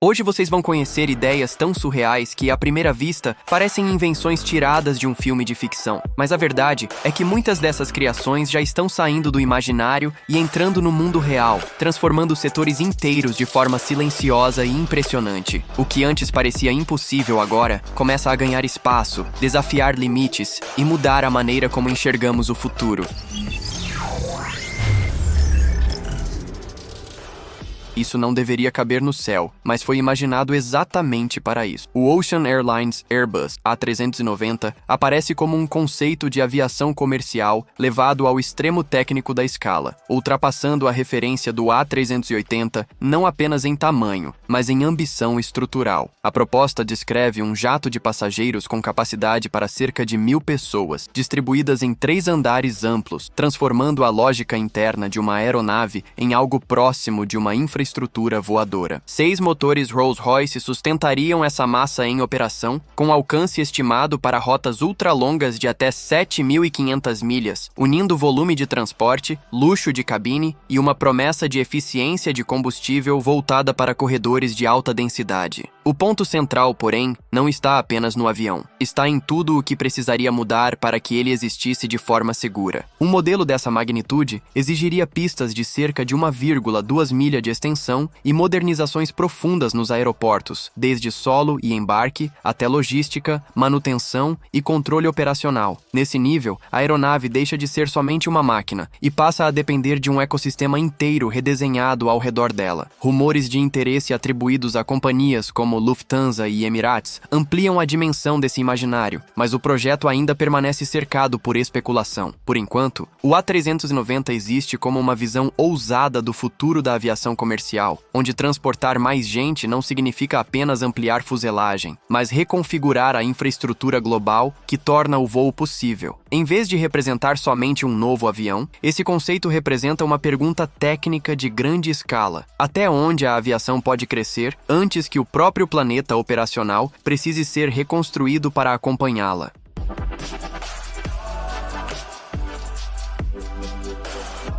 Hoje vocês vão conhecer ideias tão surreais que, à primeira vista, parecem invenções tiradas de um filme de ficção. Mas a verdade é que muitas dessas criações já estão saindo do imaginário e entrando no mundo real, transformando setores inteiros de forma silenciosa e impressionante. O que antes parecia impossível agora começa a ganhar espaço, desafiar limites e mudar a maneira como enxergamos o futuro. Isso não deveria caber no céu, mas foi imaginado exatamente para isso. O Ocean Airlines Airbus A390 aparece como um conceito de aviação comercial levado ao extremo técnico da escala, ultrapassando a referência do A380 não apenas em tamanho, mas em ambição estrutural. A proposta descreve um jato de passageiros com capacidade para cerca de 1.000 pessoas, distribuídas em 3 andares amplos, transformando a lógica interna de uma aeronave em algo próximo de uma infraestrutura voadora. 6 motores Rolls-Royce sustentariam essa massa em operação, com alcance estimado para rotas ultralongas de até 7.500 milhas, unindo volume de transporte, luxo de cabine e uma promessa de eficiência de combustível voltada para corredores de alta densidade. O ponto central, porém, não está apenas no avião. Está em tudo o que precisaria mudar para que ele existisse de forma segura. Um modelo dessa magnitude exigiria pistas de cerca de 1,2 milha de extensão e modernizações profundas nos aeroportos, desde solo e embarque até logística, manutenção e controle operacional. Nesse nível, a aeronave deixa de ser somente uma máquina e passa a depender de um ecossistema inteiro redesenhado ao redor dela. Rumores de interesse atribuídos a companhias como Lufthansa e Emirates ampliam a dimensão desse imaginário, mas o projeto ainda permanece cercado por especulação. Por enquanto, o A390 existe como uma visão ousada do futuro da aviação comercial, onde transportar mais gente não significa apenas ampliar fuselagem, mas reconfigurar a infraestrutura global que torna o voo possível. Em vez de representar somente um novo avião, esse conceito representa uma pergunta técnica de grande escala. Até onde a aviação pode crescer antes que o próprio planeta operacional precise ser reconstruído para acompanhá-la?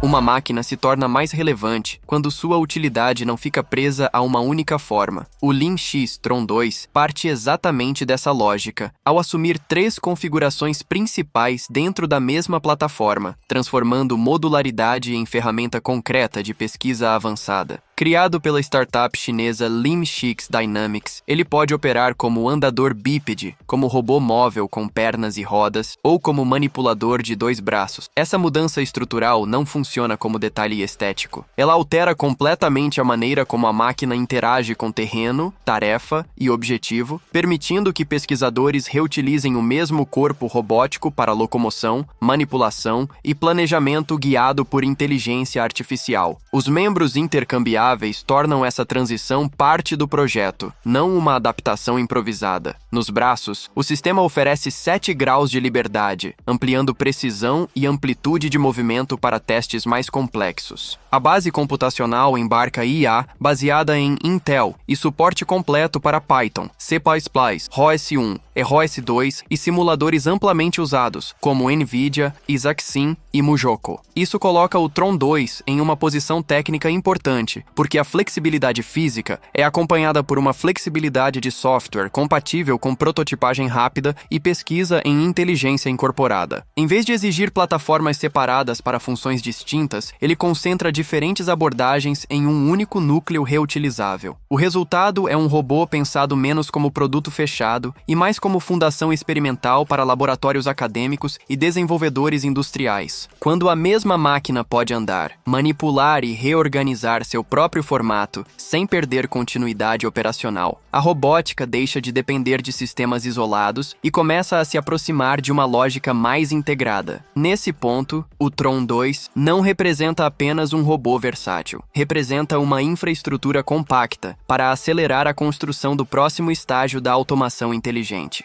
Uma máquina se torna mais relevante quando sua utilidade não fica presa a uma única forma. O Lean X Tron 2 parte exatamente dessa lógica, ao assumir 3 configurações principais dentro da mesma plataforma, transformando modularidade em ferramenta concreta de pesquisa avançada. Criado pela startup chinesa Limxix Dynamics, ele pode operar como andador bípede, como robô móvel com pernas e rodas, ou como manipulador de 2 braços. Essa mudança estrutural não funciona como detalhe estético. Ela altera completamente a maneira como a máquina interage com terreno, tarefa e objetivo, permitindo que pesquisadores reutilizem o mesmo corpo robótico para locomoção, manipulação e planejamento guiado por inteligência artificial. Os membros intercambiáveis tornam essa transição parte do projeto, não uma adaptação improvisada. Nos braços, o sistema oferece 7 graus de liberdade, ampliando precisão e amplitude de movimento para testes mais complexos. A base computacional embarca IA baseada em Intel e suporte completo para Python, C++, ROS1, ROS2 e simuladores amplamente usados, como NVIDIA, Isaacsin e Mujoko. Isso coloca o Tron 2 em uma posição técnica importante, porque a flexibilidade física é acompanhada por uma flexibilidade de software compatível com prototipagem rápida e pesquisa em inteligência incorporada. Em vez de exigir plataformas separadas para funções distintas, ele concentra diferentes abordagens em um único núcleo reutilizável. O resultado é um robô pensado menos como produto fechado e mais como fundação experimental para laboratórios acadêmicos e desenvolvedores industriais. Quando a mesma máquina pode andar, manipular e reorganizar seu próprio formato, sem perder continuidade operacional, a robótica deixa de depender de sistemas isolados e começa a se aproximar de uma lógica mais integrada. Nesse ponto, o Tron 2 não representa apenas um robô versátil, representa uma infraestrutura compacta para acelerar a construção do próximo estágio da automação inteligente.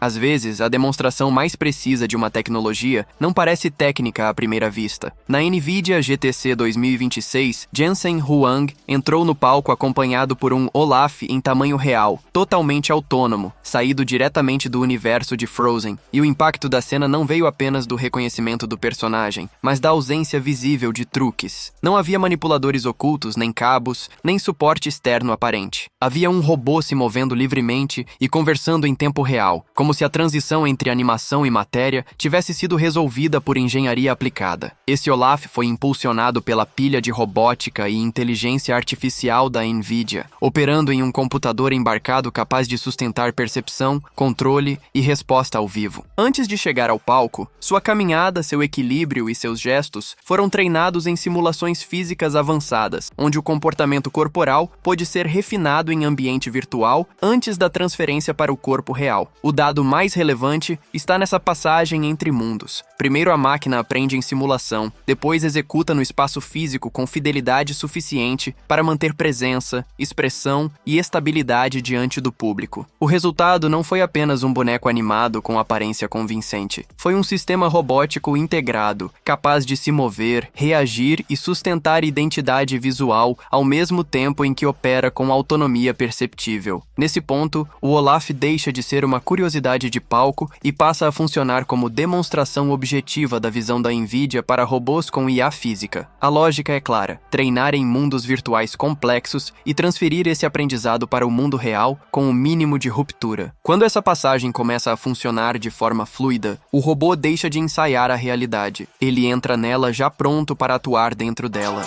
Às vezes, a demonstração mais precisa de uma tecnologia não parece técnica à primeira vista. Na NVIDIA GTC 2026, Jensen Huang entrou no palco acompanhado por um Olaf em tamanho real, totalmente autônomo, saído diretamente do universo de Frozen. E o impacto da cena não veio apenas do reconhecimento do personagem, mas da ausência visível de truques. Não havia manipuladores ocultos, nem cabos, nem suporte externo aparente. Havia um robô se movendo livremente e conversando em tempo real, como se a transição entre animação e matéria tivesse sido resolvida por engenharia aplicada. Esse Olaf foi impulsionado pela pilha de robótica e inteligência artificial da NVIDIA, operando em um computador embarcado capaz de sustentar percepção, controle e resposta ao vivo. Antes de chegar ao palco, sua caminhada, seu equilíbrio e seus gestos foram treinados em simulações físicas avançadas, onde o comportamento corporal pôde ser refinado em ambiente virtual antes da transferência para o corpo real. O dado mais relevante está nessa passagem entre mundos. Primeiro a máquina aprende em simulação, depois executa no espaço físico com fidelidade suficiente para manter presença, expressão e estabilidade diante do público. O resultado não foi apenas um boneco animado com aparência convincente. Foi um sistema robótico integrado, capaz de se mover, reagir e sustentar identidade visual ao mesmo tempo em que opera com autonomia perceptível. Nesse ponto, o Olaf deixa de ser uma curiosidade de palco e passa a funcionar como demonstração objetiva da visão da NVIDIA para robôs com IA física. A lógica é clara: treinar em mundos virtuais complexos e transferir esse aprendizado para o mundo real com o mínimo de ruptura. Quando essa passagem começa a funcionar de forma fluida, o robô deixa de ensaiar a realidade. Ele entra nela já pronto para atuar dentro dela.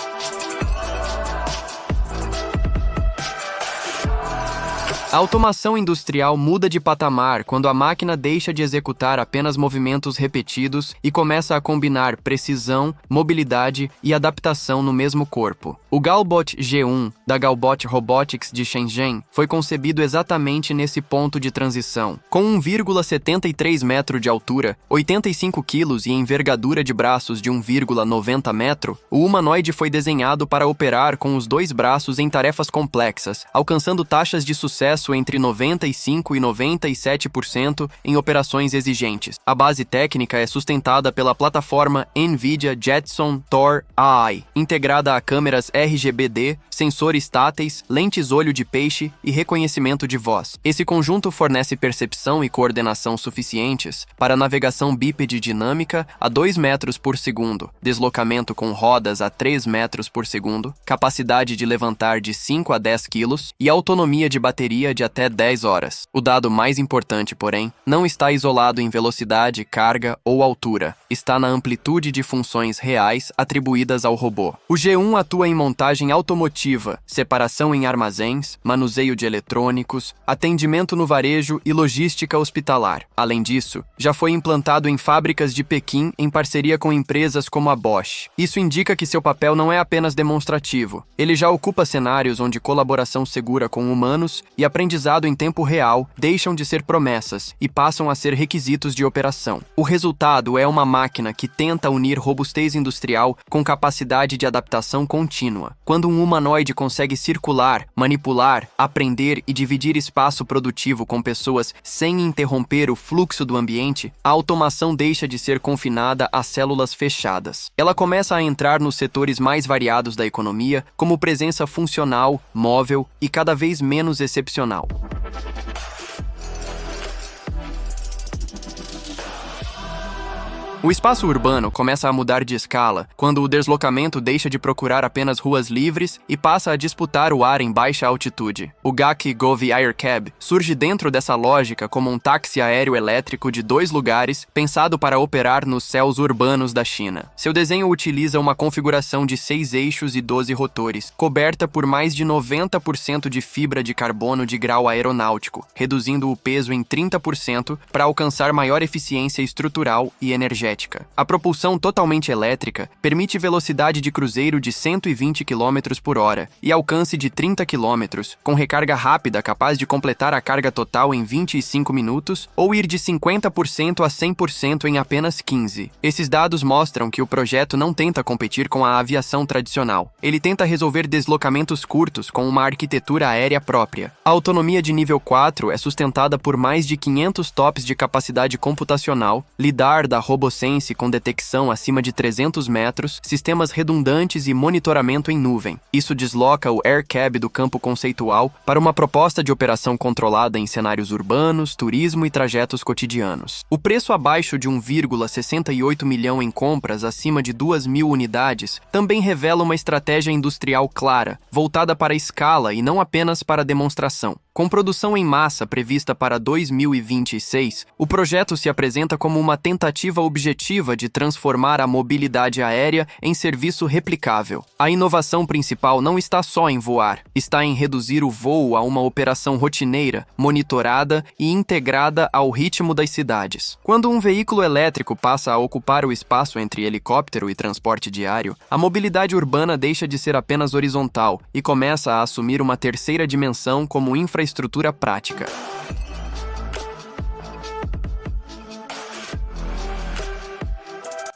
A automação industrial muda de patamar quando a máquina deixa de executar apenas movimentos repetidos e começa a combinar precisão, mobilidade e adaptação no mesmo corpo. O Galbot G1, da Galbot Robotics de Shenzhen, foi concebido exatamente nesse ponto de transição. Com 1,73 metro de altura, 85 quilos e envergadura de braços de 1,90 metro, o humanoide foi desenhado para operar com os dois braços em tarefas complexas, alcançando taxas de sucesso entre 95% e 97% em operações exigentes. A base técnica é sustentada pela plataforma NVIDIA Jetson Thor AI, integrada a câmeras RGBD, sensores táteis, lentes olho de peixe e reconhecimento de voz. Esse conjunto fornece percepção e coordenação suficientes para navegação bípede dinâmica a 2 metros por segundo, deslocamento com rodas a 3 metros por segundo, capacidade de levantar de 5 a 10 quilos e autonomia de bateria de até 10 horas. O dado mais importante, porém, não está isolado em velocidade, carga ou altura. Está na amplitude de funções reais atribuídas ao robô. O G1 atua em montagem automotiva, separação em armazéns, manuseio de eletrônicos, atendimento no varejo e logística hospitalar. Além disso, já foi implantado em fábricas de Pequim em parceria com empresas como a Bosch. Isso indica que seu papel não é apenas demonstrativo. Ele já ocupa cenários onde colaboração segura com humanos e aprendizado em tempo real deixam de ser promessas e passam a ser requisitos de operação. O resultado é uma máquina que tenta unir robustez industrial com capacidade de adaptação contínua. Quando um humanoide consegue circular, manipular, aprender e dividir espaço produtivo com pessoas sem interromper o fluxo do ambiente, a automação deixa de ser confinada a células fechadas. Ela começa a entrar nos setores mais variados da economia, como presença funcional, móvel e cada vez menos excepcional. O espaço urbano começa a mudar de escala quando o deslocamento deixa de procurar apenas ruas livres e passa a disputar o ar em baixa altitude. O Gaki Govi Aircab surge dentro dessa lógica como um táxi aéreo elétrico de 2 lugares pensado para operar nos céus urbanos da China. Seu desenho utiliza uma configuração de 6 eixos e 12 rotores, coberta por mais de 90% de fibra de carbono de grau aeronáutico, reduzindo o peso em 30% para alcançar maior eficiência estrutural e energética. hidrogética. A propulsão totalmente elétrica permite velocidade de cruzeiro de 120 km por hora e alcance de 30 km, com recarga rápida capaz de completar a carga total em 25 minutos ou ir de 50% a 100% em apenas 15. Esses dados mostram que o projeto não tenta competir com a aviação tradicional. Ele tenta resolver deslocamentos curtos com uma arquitetura aérea própria. A autonomia de nível 4 é sustentada por mais de 500 TOPS de capacidade computacional, lidar da RoboSense com detecção acima de 300 metros, sistemas redundantes e monitoramento em nuvem. Isso desloca o AirCab do campo conceitual para uma proposta de operação controlada em cenários urbanos, turismo e trajetos cotidianos. O preço abaixo de 1,68 milhão em compras acima de 2.000 unidades também revela uma estratégia industrial clara, voltada para a escala e não apenas para a demonstração. Com produção em massa prevista para 2026, o projeto se apresenta como uma tentativa objetiva de transformar a mobilidade aérea em serviço replicável. A inovação principal não está só em voar, está em reduzir o voo a uma operação rotineira, monitorada e integrada ao ritmo das cidades. Quando um veículo elétrico passa a ocupar o espaço entre helicóptero e transporte diário, a mobilidade urbana deixa de ser apenas horizontal e começa a assumir uma terceira dimensão como infraestrutura prática.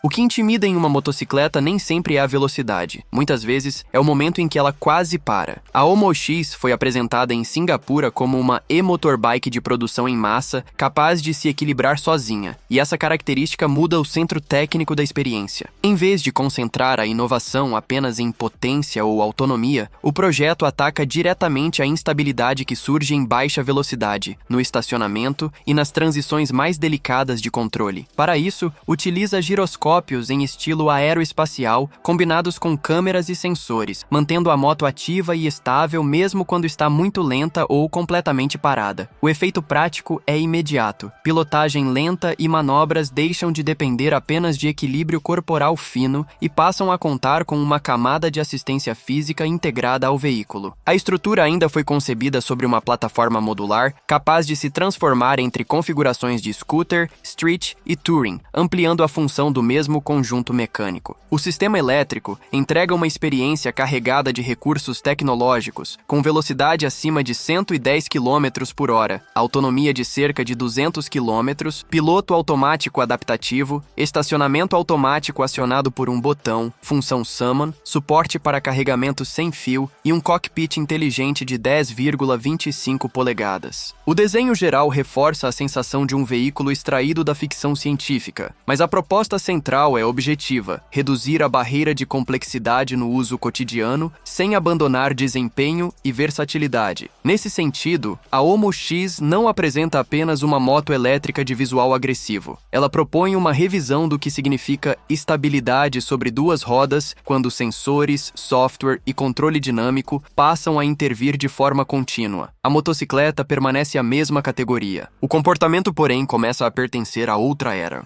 O que intimida em uma motocicleta nem sempre é a velocidade. Muitas vezes, é o momento em que ela quase para. A Omo X foi apresentada em Singapura como uma e-motorbike de produção em massa, capaz de se equilibrar sozinha, e essa característica muda o centro técnico da experiência. Em vez de concentrar a inovação apenas em potência ou autonomia, o projeto ataca diretamente a instabilidade que surge em baixa velocidade, no estacionamento e nas transições mais delicadas de controle. Para isso, utiliza giroscópios em estilo aeroespacial, combinados com câmeras e sensores, mantendo a moto ativa e estável mesmo quando está muito lenta ou completamente parada. O efeito prático é imediato. Pilotagem lenta e manobras deixam de depender apenas de equilíbrio corporal fino e passam a contar com uma camada de assistência física integrada ao veículo. A estrutura ainda foi concebida sobre uma plataforma modular, capaz de se transformar entre configurações de scooter, street e touring, ampliando a função do mesmo conjunto mecânico. O sistema elétrico entrega uma experiência carregada de recursos tecnológicos, com velocidade acima de 110 km por hora, autonomia de cerca de 200 km, piloto automático adaptativo, estacionamento automático acionado por um botão, função Summon, suporte para carregamento sem fio e um cockpit inteligente de 10,25 polegadas. O desenho geral reforça a sensação de um veículo extraído da ficção científica, mas a proposta central é objetiva: reduzir a barreira de complexidade no uso cotidiano sem abandonar desempenho e versatilidade. Nesse sentido, a Omo X não apresenta apenas uma moto elétrica de visual agressivo. Ela propõe uma revisão do que significa estabilidade sobre duas rodas quando sensores, software e controle dinâmico passam a intervir de forma contínua. A motocicleta permanece a mesma categoria. O comportamento, porém, começa a pertencer a outra era.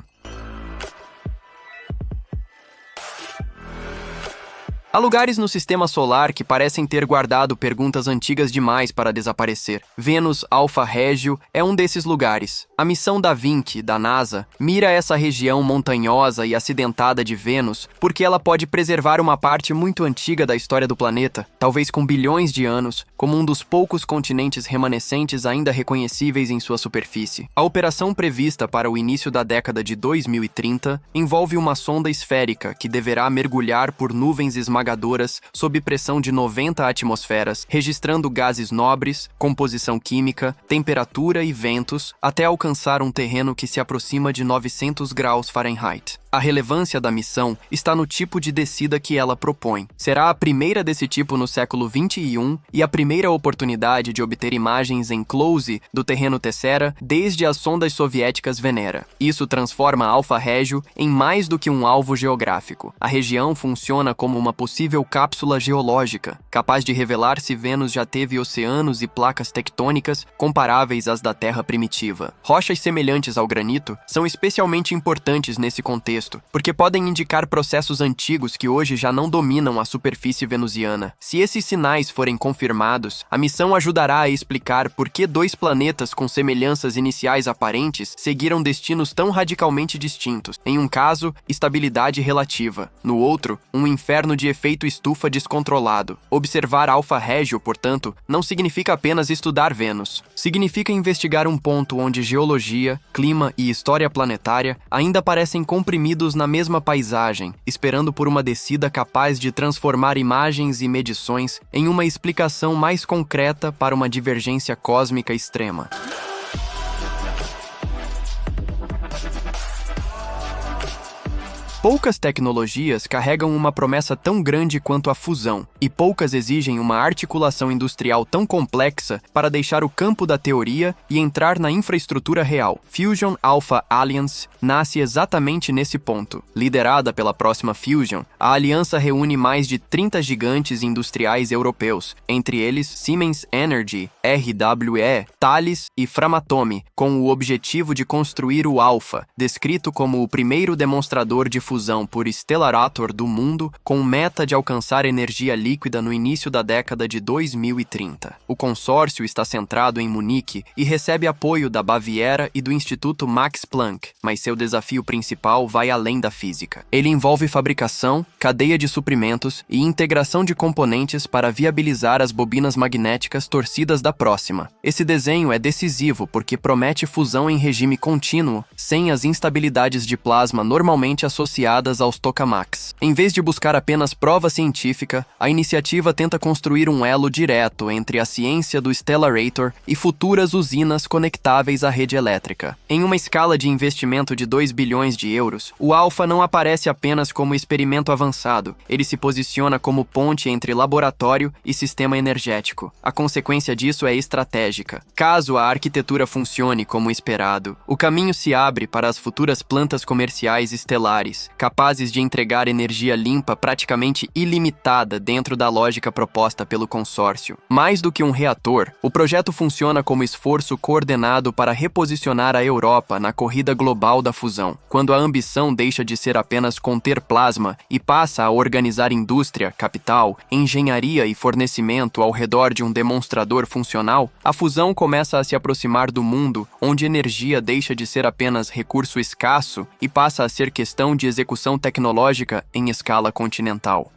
Há lugares no sistema solar que parecem ter guardado perguntas antigas demais para desaparecer. Vênus Alpha Regio é um desses lugares. A missão Da Vinci, da NASA, mira essa região montanhosa e acidentada de Vênus porque ela pode preservar uma parte muito antiga da história do planeta, talvez com bilhões de anos, como um dos poucos continentes remanescentes ainda reconhecíveis em sua superfície. A operação prevista para o início da década de 2030 envolve uma sonda esférica que deverá mergulhar por nuvens esmagadoras sob pressão de 90 atmosferas, registrando gases nobres, composição química, temperatura e ventos, até alcançar um terreno que se aproxima de 900 graus Fahrenheit. A relevância da missão está no tipo de descida que ela propõe. Será a primeira desse tipo no século XXI e a primeira oportunidade de obter imagens em close do terreno Tessera desde as sondas soviéticas Venera. Isso transforma Alpha Regio em mais do que um alvo geográfico. A região funciona como uma possível possível cápsula geológica, capaz de revelar se Vênus já teve oceanos e placas tectônicas comparáveis às da Terra primitiva. Rochas semelhantes ao granito são especialmente importantes nesse contexto, porque podem indicar processos antigos que hoje já não dominam a superfície venusiana. Se esses sinais forem confirmados, a missão ajudará a explicar por que dois planetas com semelhanças iniciais aparentes seguiram destinos tão radicalmente distintos. Em um caso, estabilidade relativa. No outro, um inferno de efeito estufa descontrolado. Observar Alfa Regio, portanto, não significa apenas estudar Vênus. Significa investigar um ponto onde geologia, clima e história planetária ainda parecem comprimidos na mesma paisagem, esperando por uma descida capaz de transformar imagens e medições em uma explicação mais concreta para uma divergência cósmica extrema. Poucas tecnologias carregam uma promessa tão grande quanto a fusão, e poucas exigem uma articulação industrial tão complexa para deixar o campo da teoria e entrar na infraestrutura real. Fusion Alpha Alliance nasce exatamente nesse ponto. Liderada pela Próxima Fusion, a aliança reúne mais de 30 gigantes industriais europeus, entre eles Siemens Energy, RWE, Thales e Framatome, com o objetivo de construir o Alpha, descrito como o primeiro demonstrador de fusão por Stellarator do mundo, com meta de alcançar energia líquida no início da década de 2030. O consórcio está centrado em Munique e recebe apoio da Baviera e do Instituto Max Planck, mas seu desafio principal vai além da física. Ele envolve fabricação, cadeia de suprimentos e integração de componentes para viabilizar as bobinas magnéticas torcidas da Próxima. Esse desenho é decisivo porque promete fusão em regime contínuo, sem as instabilidades de plasma normalmente associadas aos tokamaks. Em vez de buscar apenas prova científica, a iniciativa tenta construir um elo direto entre a ciência do Stellarator e futuras usinas conectáveis à rede elétrica. Em uma escala de investimento de 2 bilhões de euros, o Alpha não aparece apenas como experimento avançado, ele se posiciona como ponte entre laboratório e sistema energético. A consequência disso é estratégica. Caso a arquitetura funcione como esperado, o caminho se abre para as futuras plantas comerciais estelares, capazes de entregar energia limpa praticamente ilimitada dentro da lógica proposta pelo consórcio. Mais do que um reator, o projeto funciona como esforço coordenado para reposicionar a Europa na corrida global da fusão. Quando a ambição deixa de ser apenas conter plasma e passa a organizar indústria, capital, engenharia e fornecimento ao redor de um demonstrador funcional, a fusão começa a se aproximar do mundo onde energia deixa de ser apenas recurso escasso e passa a ser questão de execução tecnológica em escala continental.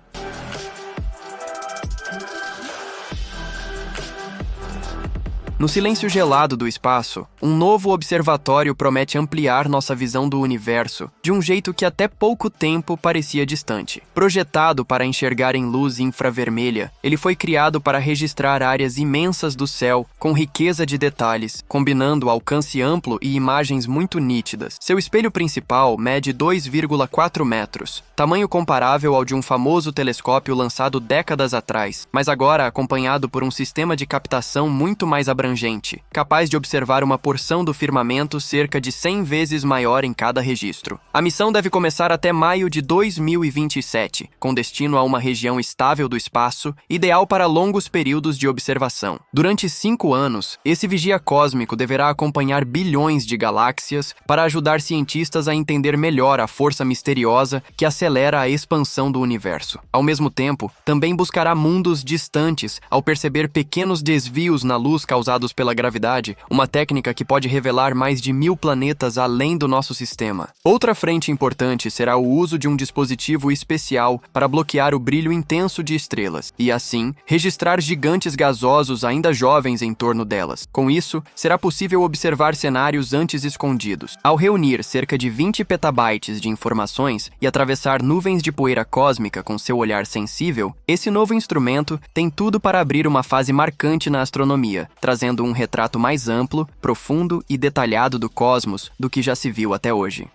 No silêncio gelado do espaço, um novo observatório promete ampliar nossa visão do universo de um jeito que até pouco tempo parecia distante. Projetado para enxergar em luz infravermelha, ele foi criado para registrar áreas imensas do céu com riqueza de detalhes, combinando alcance amplo e imagens muito nítidas. Seu espelho principal mede 2,4 metros, tamanho comparável ao de um famoso telescópio lançado décadas atrás, mas agora acompanhado por um sistema de captação muito mais abrangente, capaz de observar uma porção do firmamento cerca de 100 vezes maior em cada registro. A missão deve começar até maio de 2027, com destino a uma região estável do espaço, ideal para longos períodos de observação. Durante 5 anos, esse vigia cósmico deverá acompanhar bilhões de galáxias para ajudar cientistas a entender melhor a força misteriosa que acelera a expansão do universo. Ao mesmo tempo, também buscará mundos distantes ao perceber pequenos desvios na luz causados pela gravidade, uma técnica que pode revelar mais de 1000 planetas além do nosso sistema. Outra frente importante será o uso de um dispositivo especial para bloquear o brilho intenso de estrelas e, assim, registrar gigantes gasosos ainda jovens em torno delas. Com isso, será possível observar cenários antes escondidos. Ao reunir cerca de 20 petabytes de informações e atravessar nuvens de poeira cósmica com seu olhar sensível, esse novo instrumento tem tudo para abrir uma fase marcante na astronomia, trazendo um retrato mais amplo, profundo e detalhado do cosmos do que já se viu até hoje.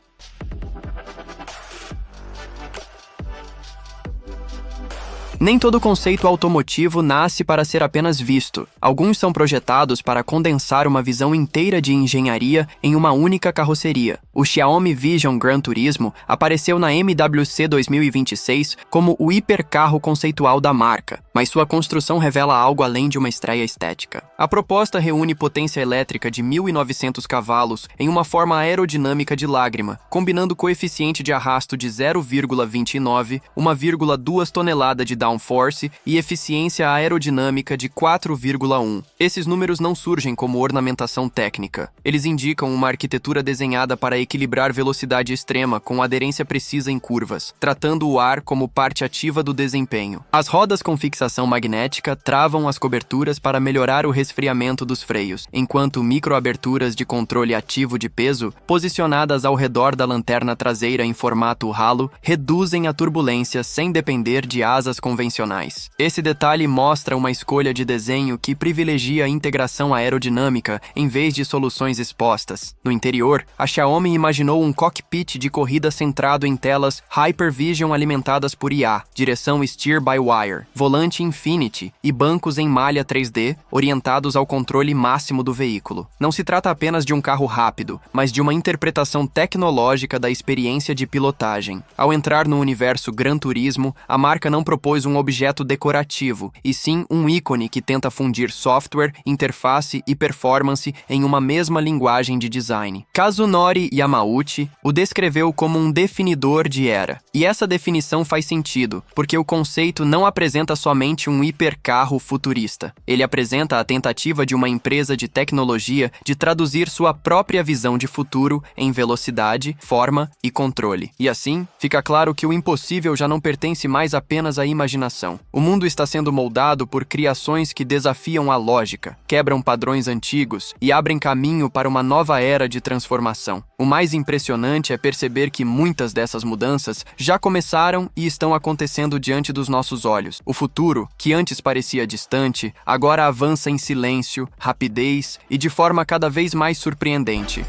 Nem todo conceito automotivo nasce para ser apenas visto. Alguns são projetados para condensar uma visão inteira de engenharia em uma única carroceria. O Xiaomi Vision Gran Turismo apareceu na MWC 2026 como o hipercarro conceitual da marca, mas sua construção revela algo além de uma estreia estética. A proposta reúne potência elétrica de 1.900 cavalos em uma forma aerodinâmica de lágrima, combinando coeficiente de arrasto de 0,29, 1,2 tonelada de downforce e eficiência aerodinâmica de 4,1. Esses números não surgem como ornamentação técnica. Eles indicam uma arquitetura desenhada para equilibrar velocidade extrema com aderência precisa em curvas, tratando o ar como parte ativa do desempenho. As rodas com fixação magnética travam as coberturas para melhorar o resfriamento dos freios, enquanto microaberturas de controle ativo de peso, posicionadas ao redor da lanterna traseira em formato halo, reduzem a turbulência sem depender de asas convencionais. Esse detalhe mostra uma escolha de desenho que privilegia a integração aerodinâmica em vez de soluções expostas. No interior, a Xiaomi imaginou um cockpit de corrida centrado em telas Hypervision alimentadas por IA, direção Steer-by-Wire, volante Infinity e bancos em malha 3D orientados ao controle máximo do veículo. Não se trata apenas de um carro rápido, mas de uma interpretação tecnológica da experiência de pilotagem. Ao entrar no universo Gran Turismo, a marca não propôs um objeto decorativo, e sim um ícone que tenta fundir software, interface e performance em uma mesma linguagem de design. Kazunori Yamauchi o descreveu como um definidor de era. E essa definição faz sentido, porque o conceito não apresenta somente um hipercarro futurista. Ele apresenta a tentativa de uma empresa de tecnologia de traduzir sua própria visão de futuro em velocidade, forma e controle. E assim, fica claro que o impossível já não pertence mais apenas à imaginação. O mundo está sendo moldado por criações que desafiam a lógica, quebram padrões antigos e abrem caminho para uma nova era de transformação. O mais impressionante é perceber que muitas dessas mudanças já começaram e estão acontecendo diante dos nossos olhos. O futuro, que antes parecia distante, agora avança em silêncio, rapidez e de forma cada vez mais surpreendente.